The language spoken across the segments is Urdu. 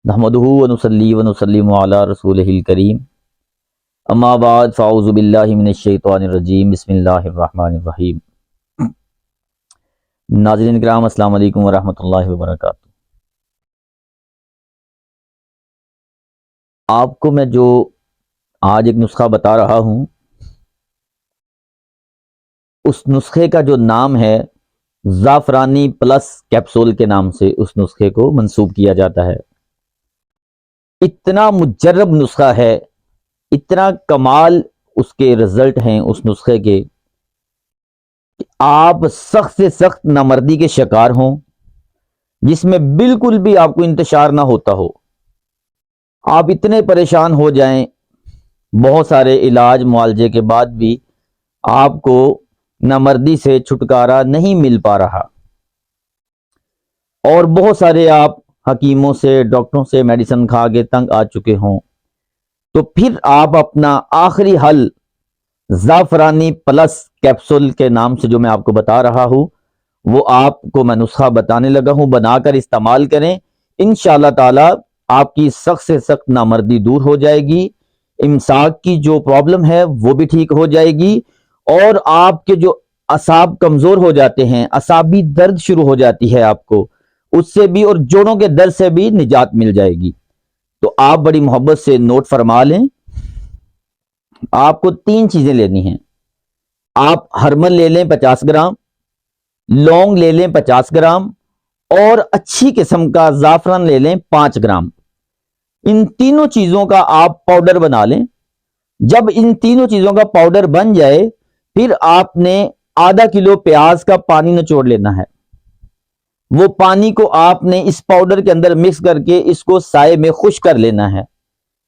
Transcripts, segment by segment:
نحمدہ ونصلی ونسلم علی رسولہ الکریم اما بعد فاعوذ باللہ من الشیطان الرجیم بسم اللہ الرحمن الرحیم۔ ناظرین کرام السلام علیکم ورحمۃ اللہ وبرکاتہ۔ آپ کو میں جو آج ایک نسخہ بتا رہا ہوں، اس نسخے کا جو نام ہے زعفرانی پلس کیپسول کے نام سے اس نسخے کو منسوب کیا جاتا ہے۔ اتنا مجرب نسخہ ہے، اتنا کمال اس کے رزلٹ ہیں اس نسخے کے کہ آپ سخت سے سخت نامردی کے شکار ہوں، جس میں بالکل بھی آپ کو انتشار نہ ہوتا ہو، آپ اتنے پریشان ہو جائیں، بہت سارے علاج معالجے کے بعد بھی آپ کو نامردی سے چھٹکارا نہیں مل پا رہا، اور بہت سارے آپ حکیموں سے ڈاکٹروں سے میڈیسن کھا کے تنگ آ چکے ہوں، تو پھر آپ اپنا آخری حل زعفرانی پلس کیپسول کے نام سے جو میں آپ کو بتا رہا ہوں، وہ آپ کو میں نسخہ بتانے لگا ہوں، بنا کر استعمال کریں۔ انشاءاللہ تعالی آپ کی سخت سے سخت نامردی دور ہو جائے گی، امساک کی جو پرابلم ہے وہ بھی ٹھیک ہو جائے گی، اور آپ کے جو اعصاب کمزور ہو جاتے ہیں، اعصابی درد شروع ہو جاتی ہے آپ کو، اس سے بھی اور جوڑوں کے درد سے بھی نجات مل جائے گی۔ تو آپ بڑی محبت سے نوٹ فرما لیں، آپ کو 3 چیزیں لینی ہیں۔ آپ ہرمل لے لیں 50 گرام، لونگ لے لیں 50 گرام، اور اچھی قسم کا زعفران لے لیں 5 گرام۔ ان تینوں چیزوں کا آپ پاؤڈر بنا لیں۔ جب ان تینوں چیزوں کا پاؤڈر بن جائے، پھر آپ نے آدھا کلو پیاز کا پانی نچوڑ لینا ہے۔ وہ پانی کو آپ نے اس پاؤڈر کے اندر مکس کر کے اس کو سائے میں خشک کر لینا ہے۔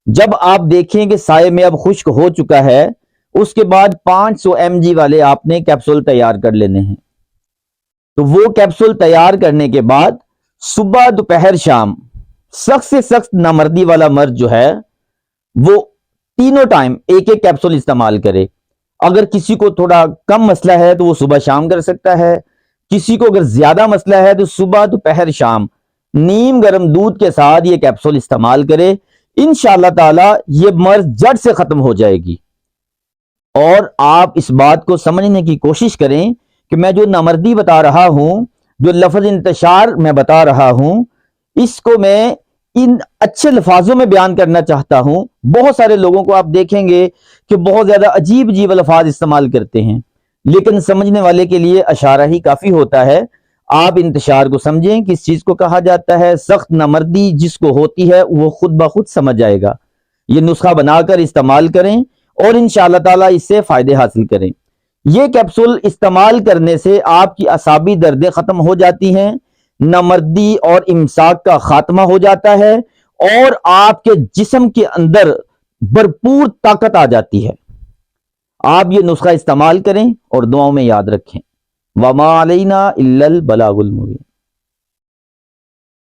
جب آپ دیکھیں کہ سائے میں اب خشک ہو چکا ہے، اس کے بعد 500 mg والے آپ نے کیپسول تیار کر لینے ہیں۔ تو وہ کیپسول تیار کرنے کے بعد صبح دوپہر شام سخت سے سخت نامردی والا مرد جو ہے وہ تینوں ٹائم ایک ایک کیپسول استعمال کرے۔ اگر کسی کو تھوڑا کم مسئلہ ہے تو وہ صبح شام کر سکتا ہے، کسی کو اگر زیادہ مسئلہ ہے تو صبح دوپہر شام نیم گرم دودھ کے ساتھ یہ کیپسول استعمال کرے۔ انشاءاللہ تعالی یہ مرض جڑ سے ختم ہو جائے گی۔ اور آپ اس بات کو سمجھنے کی کوشش کریں کہ میں جو نامردی بتا رہا ہوں، جو لفظ انتشار میں بتا رہا ہوں، اس کو میں ان اچھے لفاظوں میں بیان کرنا چاہتا ہوں۔ بہت سارے لوگوں کو آپ دیکھیں گے کہ بہت زیادہ عجیب عجیب الفاظ استعمال کرتے ہیں، لیکن سمجھنے والے کے لیے اشارہ ہی کافی ہوتا ہے۔ آپ انتشار کو سمجھیں، کس چیز کو کہا جاتا ہے۔ سخت نامردی جس کو ہوتی ہے وہ خود بخود سمجھ جائے گا۔ یہ نسخہ بنا کر استعمال کریں اور انشاءاللہ تعالی اس سے فائدے حاصل کریں۔ یہ کیپسول استعمال کرنے سے آپ کی اعصابی دردیں ختم ہو جاتی ہیں، نامردی اور امساک کا خاتمہ ہو جاتا ہے، اور آپ کے جسم کے اندر بھرپور طاقت آ جاتی ہے۔ آپ یہ نسخہ استعمال کریں اور دعاؤں میں یاد رکھیں۔ وما علینا الا البلاغ المبین۔